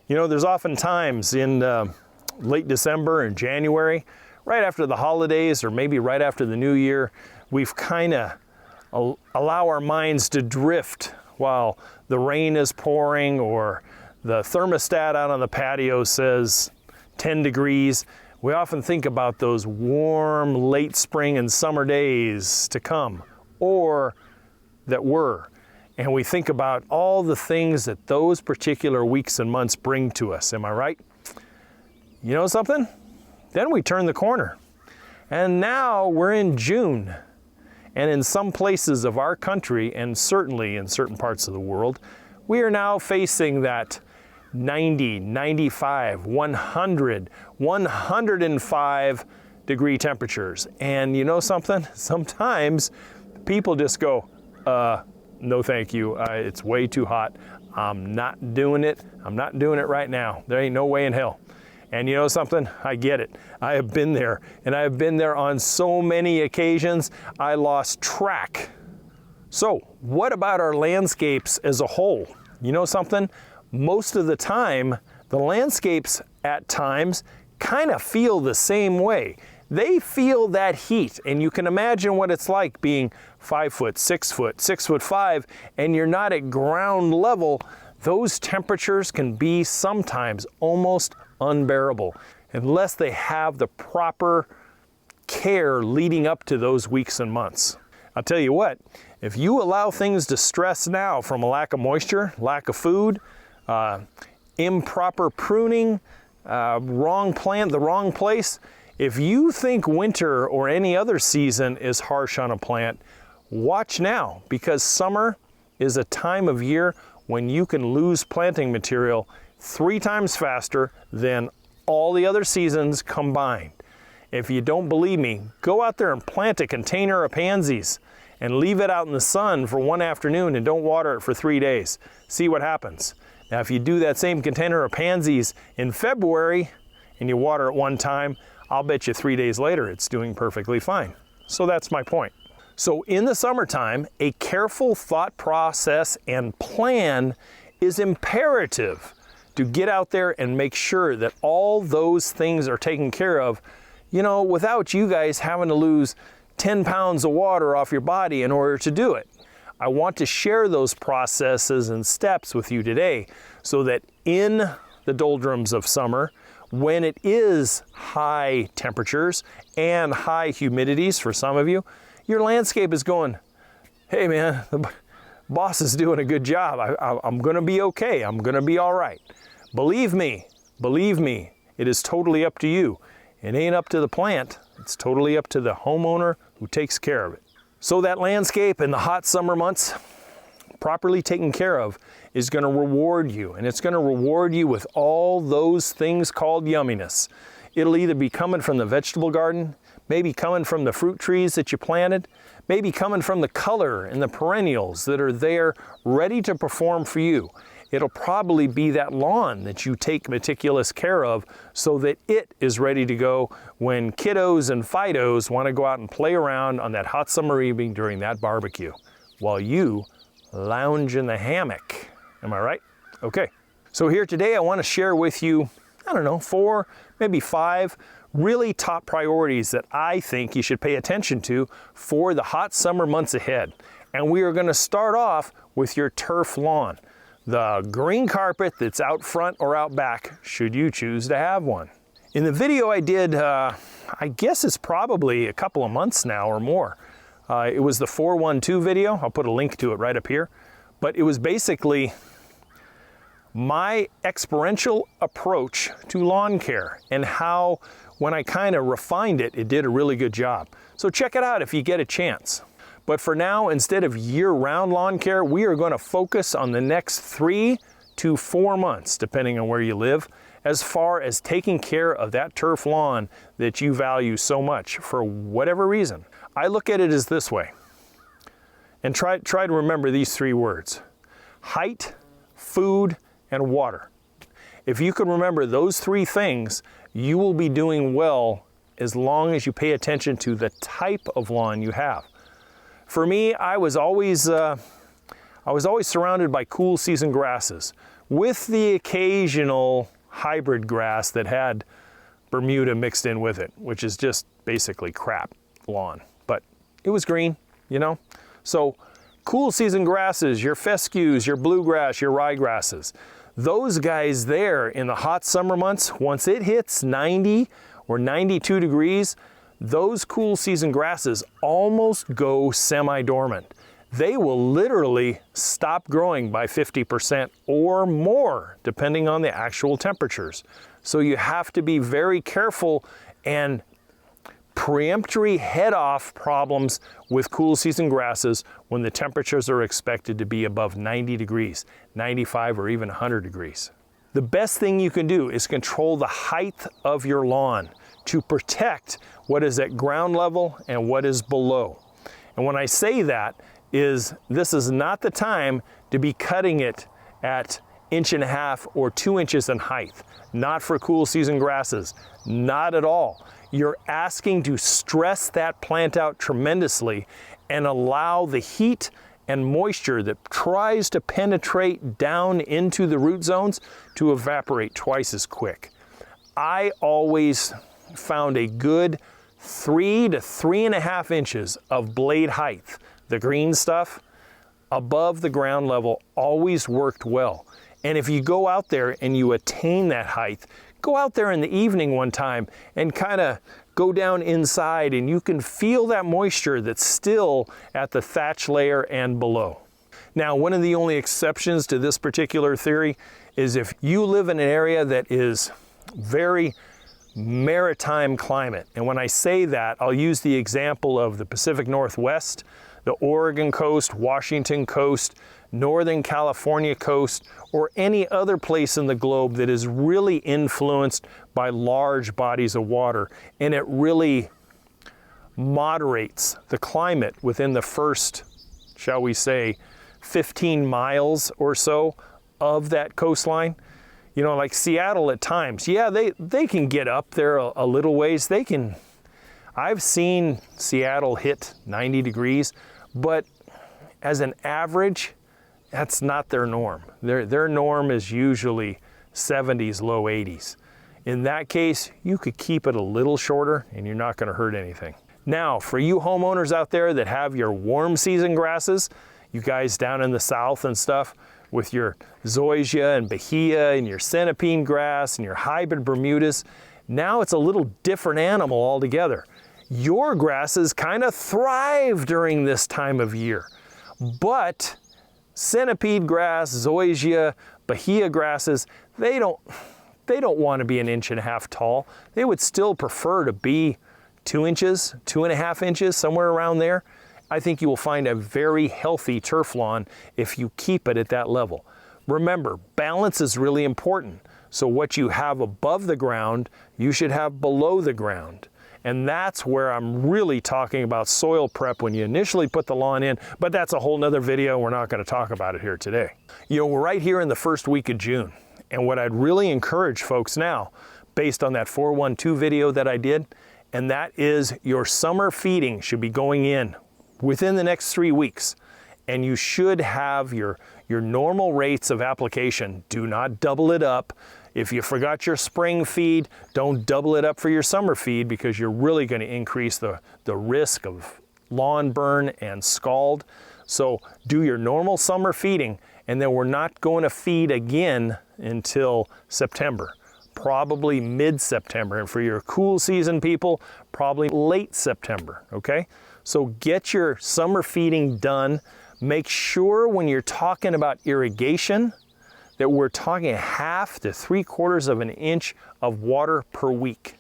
You know, there's often times in late December and January, right after the holidays or maybe right after the new year, we've kind of allow our minds to drift while the rain is pouring or the thermostat out on the patio says 10 degrees. We often think about those warm late spring and summer days to come or that were. And we think about all the things that those particular weeks and months bring to us. Am I right? You know something? Then we turn the corner. And now we're in June. And in some places of our country, and certainly in certain parts of the world, we are now facing that 90, 95, 100, 105 degree temperatures. And you know something? Sometimes people just go, no thank you, it's way too hot. I'm not doing it. I'm not doing it right now. There ain't no way in hell. And you know something? I get it. I have been there, and I have been there on so many occasions, I lost track. So what about our landscapes as a whole? You know something? Most of the time, the landscapes at times kind of feel the same way. They feel that heat, and you can imagine what it's like being 5 foot, 6 foot, 6'5", and you're not at ground level. Those temperatures can be sometimes almost unbearable unless they have the proper care leading up to those weeks and months. I'll tell you what, if you allow things to stress now from a lack of moisture, lack of food, improper pruning, wrong plant, the wrong place, if you think winter or any other season is harsh on a plant, watch now, because summer is a time of year when you can lose planting material 3 times faster than all the other seasons combined. If you don't believe me, go out there and plant a container of pansies and leave it out in the sun for one afternoon and don't water it for 3 days. See what happens. Now, if you do that same container of pansies in February and you water it one time, I'll bet you 3 days later it's doing perfectly fine. So that's my point. So in the summertime, a careful thought process and plan is imperative to get out there and make sure that all those things are taken care of, you know, without you guys having to lose 10 pounds of water off your body in order to do it. I want to share those processes and steps with you today so that in the doldrums of summer, when it is high temperatures and high humidities for some of you, your landscape is going, hey man, the boss is doing a good job. I'm gonna be okay. I'm gonna be all right. Believe me, it is totally up to you. It ain't up to the plant. It's totally up to the homeowner who takes care of it. So that landscape in the hot summer months, properly taken care of, is gonna reward you, and it's gonna reward you with all those things called yumminess. It'll either be coming from the vegetable garden, maybe coming from the fruit trees that you planted, maybe coming from the color and the perennials that are there ready to perform for you. It'll probably be that lawn that you take meticulous care of so that it is ready to go when kiddos and fidos want to go out and play around on that hot summer evening during that barbecue while you lounge in the hammock. Am I right? Okay. So here today I want to share with you, I don't know, 4, maybe 5 really top priorities that I think you should pay attention to for the hot summer months ahead. And we are going to start off with your turf lawn, the green carpet that's out front or out back, should you choose to have one. In the video I did, I guess it's probably a couple of months now or more. It was the 412 video. I'll put a link to it right up here. But it was basically my experiential approach to lawn care and how, when I kind of refined it, it did a really good job. So check it out if you get a chance. But for now, instead of year-round lawn care, we are going to focus on the next 3 to 4 months, depending on where you live, as far as taking care of that turf lawn that you value so much for whatever reason. I look at it as this way, and try to remember these 3 words: height, food, and water. If you can remember those 3 things, you will be doing well as long as you pay attention to the type of lawn you have. For me, I was always surrounded by cool season grasses, with the occasional hybrid grass that had Bermuda mixed in with it, which is just basically crap lawn. But it was green, you know? So cool season grasses, your fescues, your bluegrass, your ryegrasses, those guys there in the hot summer months, once it hits 90 or 92 degrees, those cool season grasses almost go semi-dormant. They will literally stop growing by 50% or more, depending on the actual temperatures. So you have to be very careful and preemptory head off problems with cool season grasses when the temperatures are expected to be above 90 degrees, 95 or even 100 degrees. The best thing you can do is control the height of your lawn to protect what is at ground level and what is below. And when I say that, this is not the time to be cutting it at 1.5 or 2 inches in height. Not for cool season grasses, not at all. You're asking to stress that plant out tremendously and allow the heat and moisture that tries to penetrate down into the root zones to evaporate twice as quick. I always found a good 3 to 3.5 inches of blade height, the green stuff, above the ground level always worked well. And if you go out there and you attain that height, go out there in the evening one time and kind of go down inside and you can feel that moisture that's still at the thatch layer and below. Now, one of the only exceptions to this particular theory is if you live in an area that is very maritime climate. And when I say that, I'll use the example of the Pacific Northwest, the Oregon coast, Washington coast, Northern California coast, or any other place in the globe that is really influenced by large bodies of water, and it really moderates the climate within the first, shall we say, 15 miles or so of that coastline. You know, like Seattle at times, yeah, they can get up there a little ways. I've seen Seattle hit 90 degrees, but as an average, that's not their norm. Their norm is usually 70s, low 80s. In that case, you could keep it a little shorter and you're not going to hurt anything. Now, for you homeowners out there that have your warm season grasses, you guys down in the south and stuff, with your zoysia and bahia and your centipede grass and your hybrid Bermudas, now it's a little different animal altogether. Your grasses kind of thrive during this time of year, but centipede grass, zoysia, bahia grasses, they don't want to be 1.5 inches tall. They would still prefer to be 2 inches, 2.5 inches, somewhere around there. I think you will find a very healthy turf lawn if you keep it at that level. Remember, balance is really important. So what you have above the ground, you should have below the ground. And that's where I'm really talking about soil prep when you initially put the lawn in, but that's a whole nother video. We're not going to talk about it here today. You know, we're right here in the first week of June. And what I'd really encourage folks now, based on that 412 video that I did, and that is your summer feeding should be going in within the next 3 weeks. And you should have your normal rates of application. Do not double it up. If you forgot your spring feed, don't double it up for your summer feed because you're really going to increase the risk of lawn burn and scald. So do your normal summer feeding, and then we're not going to feed again until September, probably mid-September. And for your cool season people, probably late September, okay? So get your summer feeding done. Make sure when you're talking about irrigation that we're talking 1/2 to 3/4 of an inch of water per week.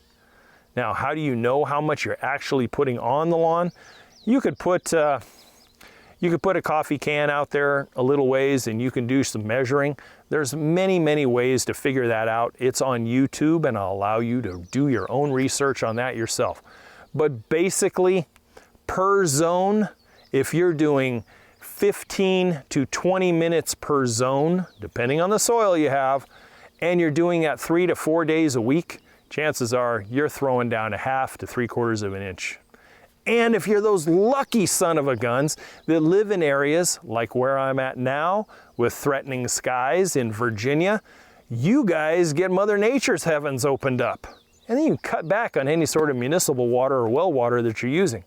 Now, how do you know how much you're actually putting on the lawn? You could put a coffee can out there a little ways and you can do some measuring. There's many ways to figure that out. It's on YouTube, and I'll allow you to do your own research on that yourself. But basically, per zone, if you're doing 15 to 20 minutes per zone, depending on the soil you have, and you're doing that 3 to 4 days a week, chances are you're throwing down 1/2 to 3/4 of an inch. And if you're those lucky son of a guns that live in areas like where I'm at now with threatening skies in Virginia, you guys get Mother Nature's heavens opened up. And then you cut back on any sort of municipal water or well water that you're using.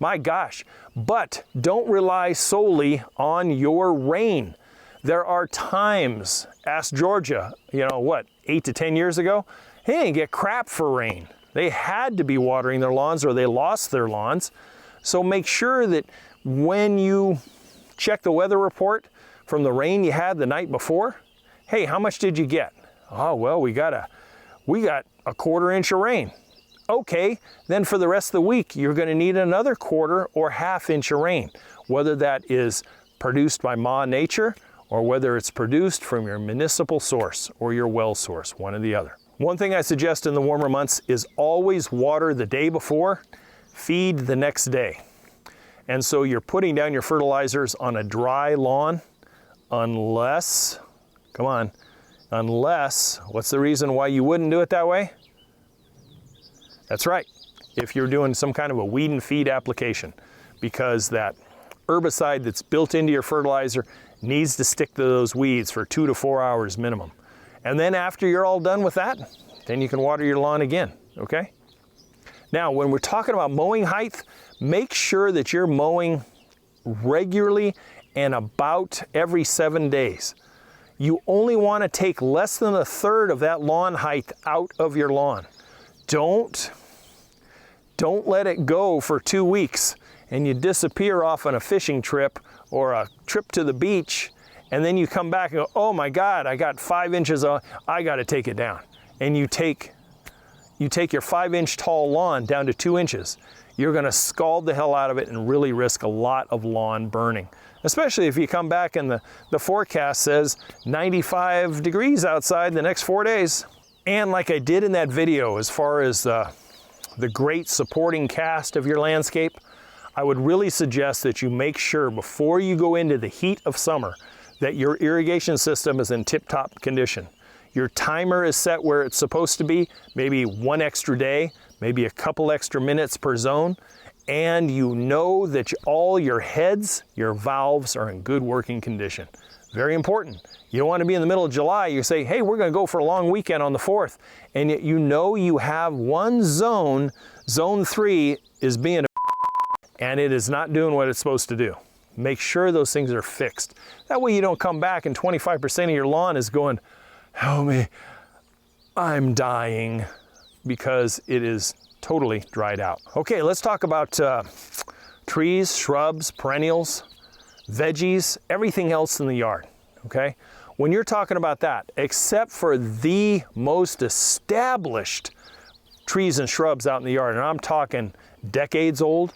My gosh, but don't rely solely on your rain. There are times, ask Georgia, 8 to 10 years ago, they didn't get crap for rain. They had to be watering their lawns or they lost their lawns. So make sure that when you check the weather report from the rain you had the night before, hey, how much did you get? Oh, well, we got a 1/4 inch of rain. Okay, then for the rest of the week, you're going to need another 1/4 or 1/2 inch of rain, whether that is produced by Ma Nature or whether it's produced from your municipal source or your well source, one or the other. One thing I suggest in the warmer months is always water the day before, feed the next day. And so you're putting down your fertilizers on a dry lawn unless, what's the reason why you wouldn't do it that way? That's right, if you're doing some kind of a weed and feed application, because that herbicide that's built into your fertilizer needs to stick to those weeds for 2 to 4 hours minimum. And then after you're all done with that, then you can water your lawn again, okay? Now, when we're talking about mowing height, make sure that you're mowing regularly and about every 7 days. You only want to take less than 1/3 of that lawn height out of your lawn. Don't let it go for 2 weeks and you disappear off on a fishing trip or a trip to the beach, and then you come back and go, oh my God, I got 5 inches, I got to take it down. And you take your 5-inch tall lawn down to 2 inches. You're going to scald the hell out of it and really risk a lot of lawn burning. Especially if you come back and the forecast says 95 degrees outside the next 4 days. And like I did in that video, as far as the great supporting cast of your landscape, I would really suggest that you make sure before you go into the heat of summer that your irrigation system is in tip-top condition. Your timer is set where it's supposed to be, maybe 1 extra day, maybe a couple extra minutes per zone, and you know that all your heads, your valves are in good working condition. Very important. You don't want to be in the middle of July, you say, hey, we're going to go for a long weekend on the 4th, and yet you know you have one zone, zone 3 is being and it is not doing what it's supposed to do. Make sure those things are fixed. That way you don't come back and 25% of your lawn is going, help me, I'm dying, because it is totally dried out. Okay, let's talk about trees, shrubs, perennials, veggies, everything else in the yard, okay? When you're talking about that, except for the most established trees and shrubs out in the yard, and I'm talking decades old,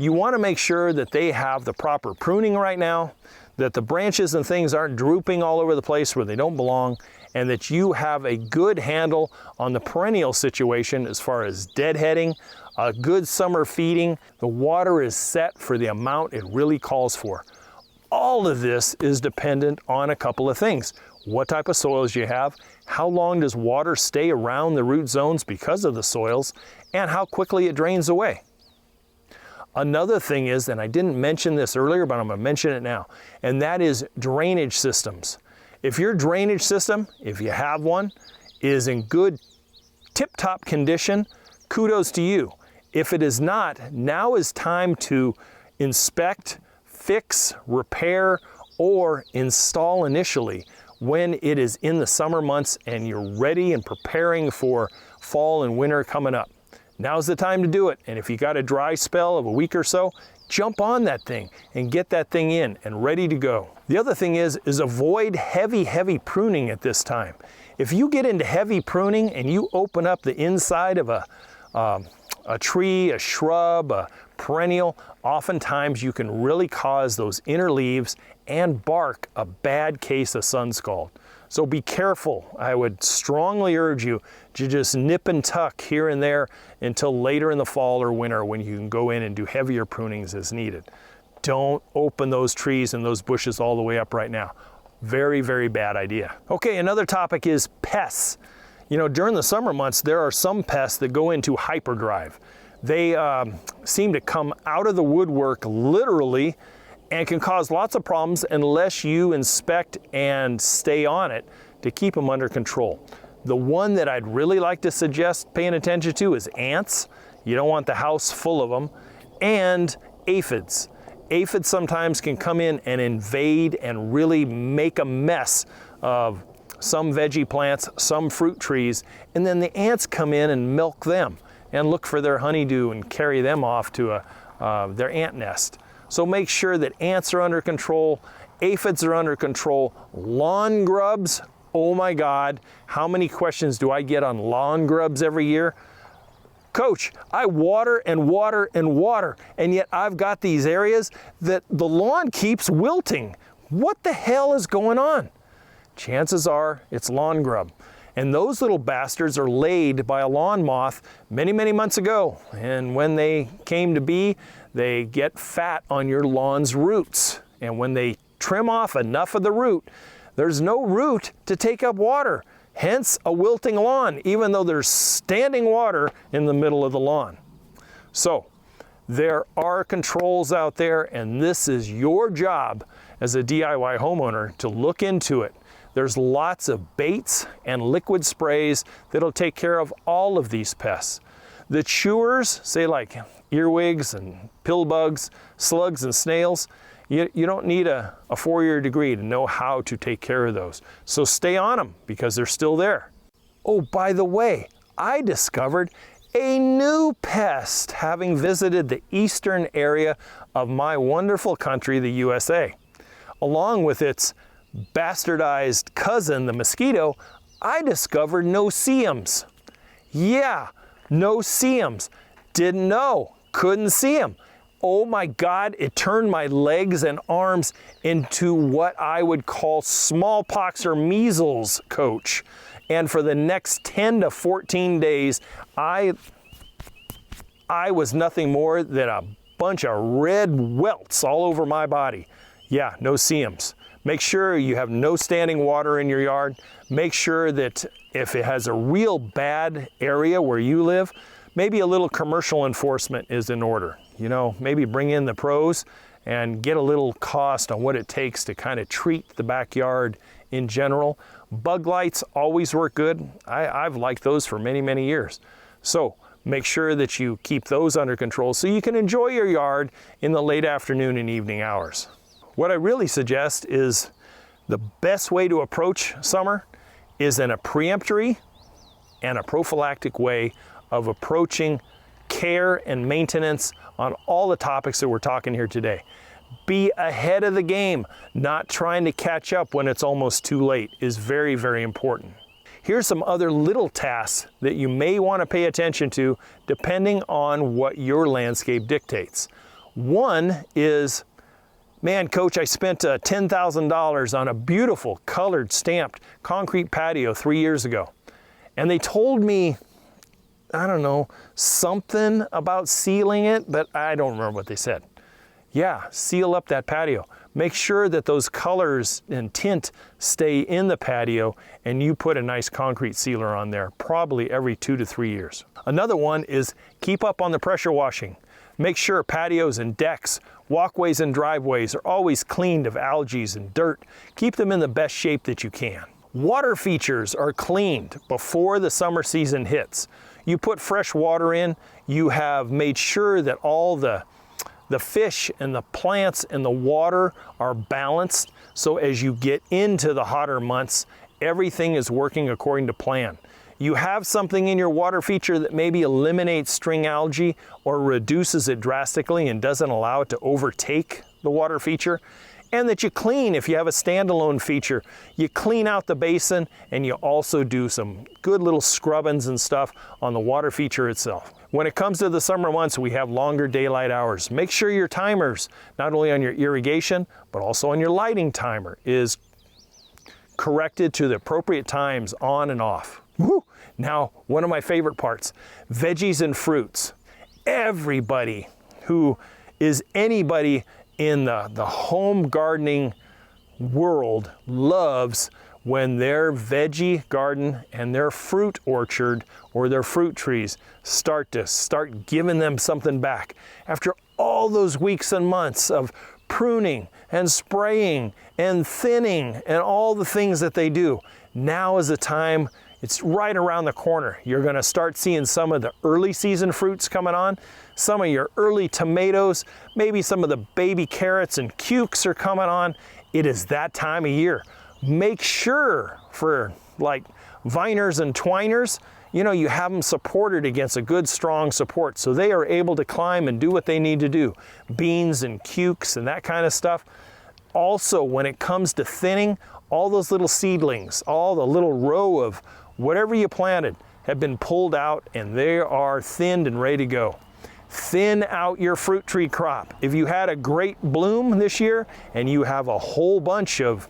you want to make sure that they have the proper pruning right now, that the branches and things aren't drooping all over the place where they don't belong, and that you have a good handle on the perennial situation as far as deadheading, a good summer feeding. The water is set for the amount it really calls for. All of this is dependent on a couple of things. What type of soils you have, how long does water stay around the root zones because of the soils, and how quickly it drains away. Another thing is, and I didn't mention this earlier, but I'm going to mention it now, and that is drainage systems. If your drainage system, if you have one, is in good tip-top condition, kudos to you. If it is not, now is time to inspect, fix, repair, or install initially when it is in the summer months and you're ready and preparing for fall and winter coming up. Now's the time to do it, and if you got a dry spell of a week or so, jump on that thing and get that thing in and ready to go. The other thing is avoid heavy pruning at this time. If you get into heavy pruning and you open up the inside of a tree, a shrub, a perennial, oftentimes you can really cause those inner leaves and bark a bad case of sun scald. So be careful. I would strongly urge you to just nip and tuck here and there until later in the fall or winter when you can go in and do heavier prunings as needed. Don't open those trees and those bushes all the way up right now. Very, very bad idea. Okay, another topic is pests. You know, during the summer months, there are some pests that go into hyperdrive. They seem to come out of the woodwork literally and can cause lots of problems unless you inspect and stay on it to keep them under control. The one that I'd really like to suggest paying attention to is ants. You don't want the house full of them. And aphids. Aphids sometimes can come in and invade and really make a mess of some veggie plants, some fruit trees, and then the ants come in and milk them and look for their honeydew and carry them off to their ant nest. So make sure that ants are under control, aphids are under control, lawn grubs. Oh my God, how many questions do I get on lawn grubs every year? Coach, I water and water and water, and yet I've got these areas that the lawn keeps wilting. What the hell is going on? Chances are it's lawn grub. And those little bastards are laid by a lawn moth many, many months ago. And when they came to be, they get fat on your lawn's roots. And when they trim off enough of the root, there's no root to take up water. Hence a wilting lawn, even though there's standing water in the middle of the lawn. So there are controls out there, and this is your job as a DIY homeowner to look into it. There's lots of baits and liquid sprays that'll take care of all of these pests. The chewers, say like earwigs and pill bugs, slugs and snails, you don't need a 4-year degree to know how to take care of those. So stay on them because they're still there. Oh, by the way, I discovered a new pest having visited the eastern area of my wonderful country, the USA. Along with its bastardized cousin, the mosquito, I discovered no-see-ums. Yeah, no-see-ums. Didn't know, couldn't see them. Oh my God, it turned my legs and arms into what I would call smallpox or measles, coach. And for the next 10 to 14 days, I was nothing more than a bunch of red welts all over my body. Yeah, no-see-ums. Make sure you have no standing water in your yard. Make sure that if it has a real bad area where you live, maybe a little commercial enforcement is in order. You know, maybe bring in the pros and get a little cost on what it takes to kind of treat the backyard in general. Bug lights always work good. I've liked those for many, many years. So make sure that you keep those under control so you can enjoy your yard in the late afternoon and evening hours. What I really suggest is the best way to approach summer is in a preemptory and a prophylactic way of approaching care and maintenance on all the topics that we're talking here today. Be ahead of the game, not trying to catch up when it's almost too late is very, very important. Here's some other little tasks that you may want to pay attention to depending on what your landscape dictates. One is, man, coach, I spent $10,000 on a beautiful colored stamped concrete patio 3 years ago. And they told me, I don't know, something about sealing it, but I don't remember what they said. Yeah, seal up that patio. Make sure that those colors and tint stay in the patio and you put a nice concrete sealer on there, probably every 2 to 3 years. Another one is keep up on the pressure washing. Make sure patios and decks, walkways and driveways are always cleaned of algae and dirt. Keep them in the best shape that you can. Water features are cleaned before the summer season hits. You put fresh water in, you have made sure that all the fish and the plants and the water are balanced, so as you get into the hotter months, everything is working according to plan. You have something in your water feature that maybe eliminates string algae or reduces it drastically and doesn't allow it to overtake the water feature, and that you clean. If you have a standalone feature, you clean out the basin and you also do some good little scrubbings and stuff on the water feature itself. When it comes to the summer months, we have longer daylight hours. Make sure your timers, not only on your irrigation, but also on your lighting timer, is corrected to the appropriate times on and off. Woo! Now, one of my favorite parts, veggies and fruits. Everybody who is anybody in the home gardening world loves when their veggie garden and their fruit orchard or their fruit trees start giving them something back. After all those weeks and months of pruning and spraying and thinning and all the things that they do, now is the time. It's right around the corner. You're gonna start seeing some of the early season fruits coming on, some of your early tomatoes, maybe some of the baby carrots and cukes are coming on. It is that time of year. Make sure for like viners and twiners, you know, you have them supported against a good strong support so they are able to climb and do what they need to do. Beans and cukes and that kind of stuff. Also, when it comes to thinning, all those little seedlings, all the little row of whatever you planted have been pulled out and they are thinned and ready to go. Thin out your fruit tree crop. If you had a great bloom this year and you have a whole bunch of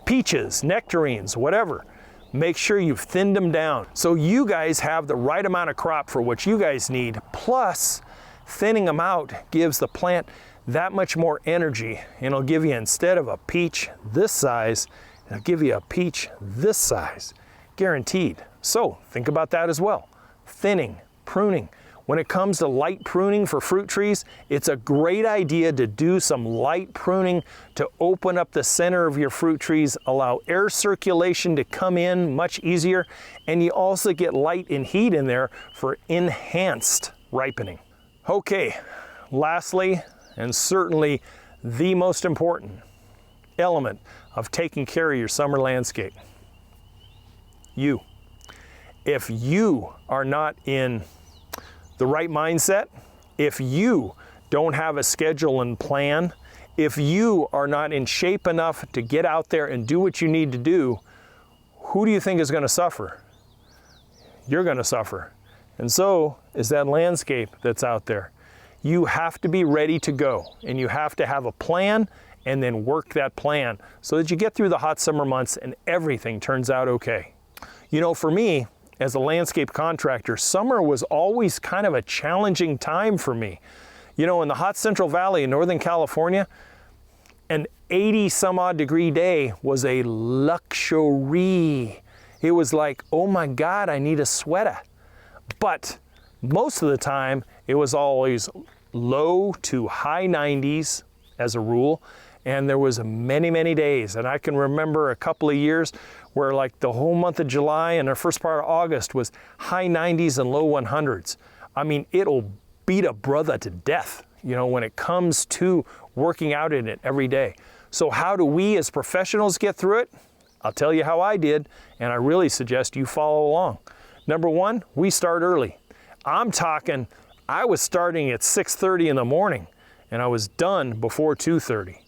peaches, nectarines, whatever, make sure you've thinned them down so you guys have the right amount of crop for what you guys need. Plus, thinning them out gives the plant that much more energy, and it'll give you, instead of a peach this size, it'll give you a peach this size, guaranteed. So think about that as well. Thinning, pruning. When it comes to light pruning for fruit trees, it's a great idea to do some light pruning to open up the center of your fruit trees, allow air circulation to come in much easier, and you also get light and heat in there for enhanced ripening. Okay, lastly, and certainly the most important element of taking care of your summer landscape, you. If you are not in the right mindset, if you don't have a schedule and plan, if you are not in shape enough to get out there and do what you need to do, who do you think is going to suffer? You're going to suffer. And so is that landscape that's out there. You have to be ready to go, and you have to have a plan and then work that plan so that you get through the hot summer months and everything turns out okay. You know, for me, as a landscape contractor, summer was always kind of a challenging time for me. You know, in the hot Central Valley in Northern California, an 80 some odd degree day was a luxury. It was like, oh my God, I need a sweater. But most of the time, it was always low to high 90s as a rule. And there was many, many days. And I can remember a couple of years where like the whole month of July and the first part of August was high 90s and low 100s. I mean, it'll beat a brother to death, you know, when it comes to working out in it every day. So how do we as professionals get through it? I'll tell you how I did, and I really suggest you follow along. Number one, we start early. I'm talking, I was starting at 6:30 in the morning and I was done before 2:30.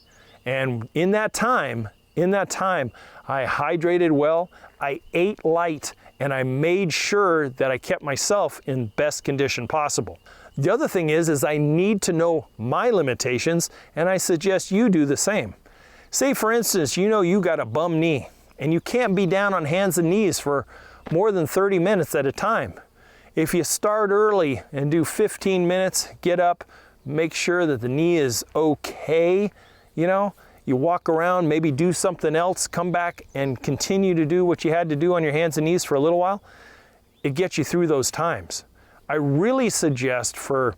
And in that time, I hydrated well, I ate light, and I made sure that I kept myself in best condition possible. The other thing is I need to know my limitations, and I suggest you do the same. Say for instance, you know you got a bum knee, and you can't be down on hands and knees for more than 30 minutes at a time. If you start early and do 15 minutes, get up, make sure that the knee is okay, you know, you walk around, maybe do something else, come back and continue to do what you had to do on your hands and knees for a little while, it gets you through those times. I really suggest for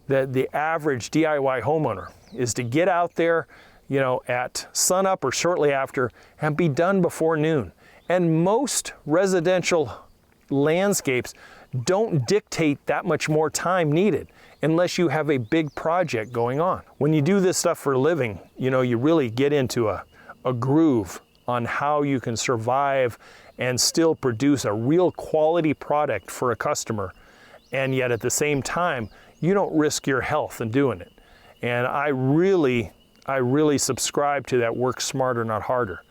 the average DIY homeowner is to get out there, you know, at sunup or shortly after and be done before noon. And most residential landscapes don't dictate that much more time needed unless you have a big project going on. When you do this stuff for a living, you know, you really get into a groove on how you can survive and still produce a real quality product for a customer. And yet at the same time, you don't risk your health in doing it. And I really subscribe to that work smarter, not harder.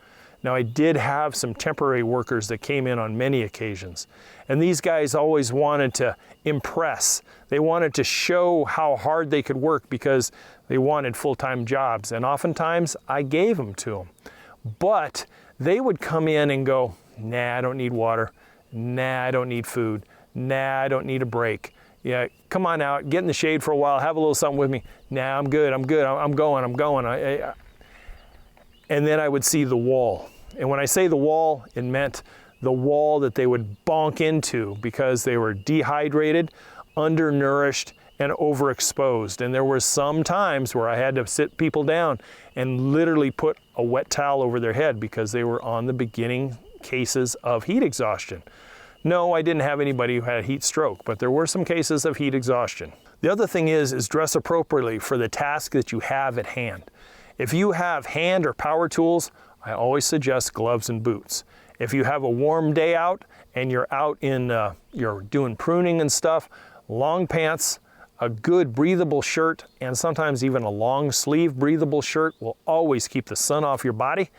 Now, I did have some temporary workers that came in on many occasions, and these guys always wanted to impress. They wanted to show how hard they could work because they wanted full-time jobs, and oftentimes I gave them to them. But they would come in and go, nah, I don't need water. Nah, I don't need food. Nah, I don't need a break. Yeah, come on out, get in the shade for a while, have a little something with me. Nah, I'm good, I'm going. And then I would see the wall. And when I say the wall, it meant the wall that they would bonk into because they were dehydrated, undernourished, and overexposed. And there were some times where I had to sit people down and literally put a wet towel over their head because they were on the beginning cases of heat exhaustion. No, I didn't have anybody who had heat stroke, but there were some cases of heat exhaustion. The other thing is dress appropriately for the task that you have at hand. If you have hand or power tools, I always suggest gloves and boots. If you have a warm day out and you're out in, you're doing pruning and stuff, long pants, a good breathable shirt, and sometimes even a long sleeve breathable shirt will always keep the sun off your body.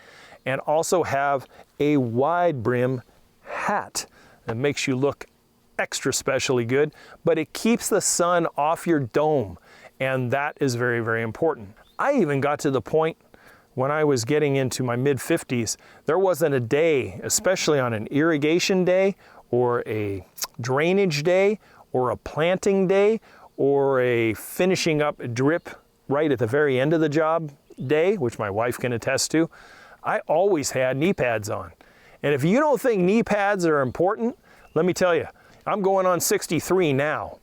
And also have a wide brim hat that makes you look extra specially good, but it keeps the sun off your dome, and that is very, very important. I even got to the point when I was getting into my mid-50s, there wasn't a day, especially on an irrigation day or a drainage day or a planting day or a finishing up drip right at the very end of the job day, which my wife can attest to. I always had knee pads on. And if you don't think knee pads are important, let me tell you, I'm going on 63 now,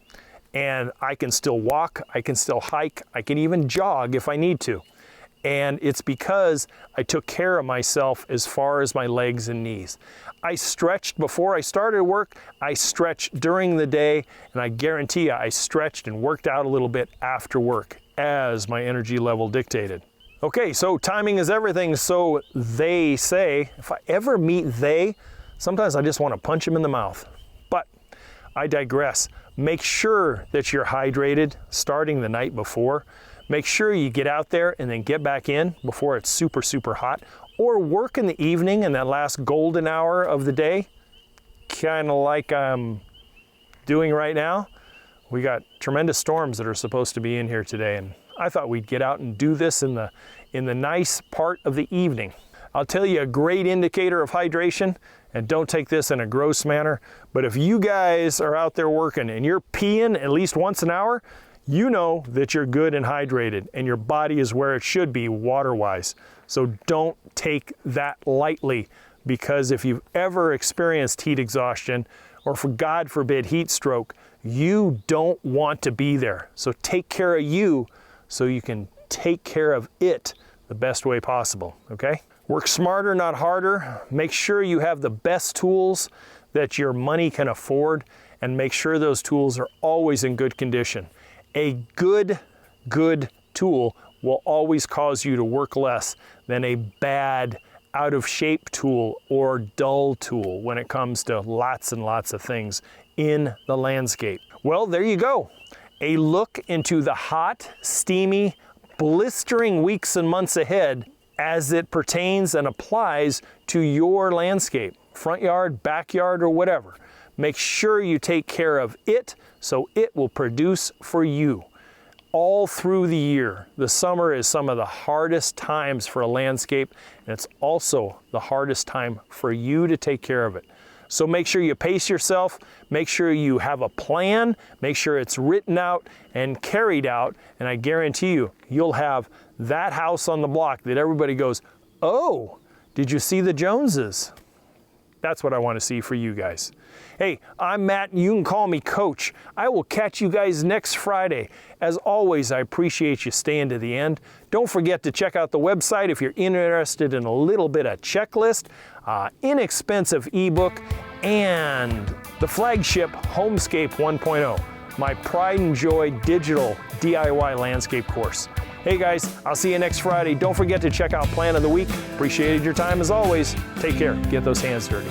and I can still walk, I can still hike, I can even jog if I need to. And it's because I took care of myself as far as my legs and knees. I stretched before I started work, I stretched during the day, and I guarantee you I stretched and worked out a little bit after work as my energy level dictated. Okay, so timing is everything, so they say. If I ever meet they, sometimes I just want to punch them in the mouth. But I digress. Make sure that you're hydrated starting the night before. Make sure you get out there and then get back in before it's super, super hot. Or work in the evening in that last golden hour of the day, kind of like I'm doing right now. We got tremendous storms that are supposed to be in here today, and I thought we'd get out and do this in the nice part of the evening. I'll tell you a great indicator of hydration, and don't take this in a gross manner, but if you guys are out there working and you're peeing at least once an hour, you know that you're good and hydrated and your body is where it should be water-wise. So don't take that lightly, because if you've ever experienced heat exhaustion, or for God forbid heat stroke, you don't want to be there. So take care of you so you can take care of it the best way possible, okay? Work smarter, not harder. Make sure you have the best tools that your money can afford, and make sure those tools are always in good condition. A good tool will always cause you to work less than a bad, out of shape tool or dull tool when it comes to lots and lots of things in the landscape. Well, there you go. A look into the hot, steamy, blistering weeks and months ahead as it pertains and applies to your landscape, front yard, backyard, or whatever. Make sure you take care of it so it will produce for you all through the year. The summer is some of the hardest times for a landscape, and it's also the hardest time for you to take care of it. So make sure you pace yourself, make sure you have a plan, make sure it's written out and carried out, and I guarantee you, you'll have that house on the block that everybody goes, oh, did you see the Joneses? That's what I want to see for you guys. Hey, I'm Matt, and you can call me Coach. I will catch you guys next Friday. As always, I appreciate you staying to the end. Don't forget to check out the website if you're interested in a little bit of checklist, inexpensive ebook, and the flagship Hardscape 1.0, my pride and joy digital DIY landscape course. Hey guys, I'll see you next Friday. Don't forget to check out Plan of the Week. Appreciated your time as always. Take care. Get those hands dirty.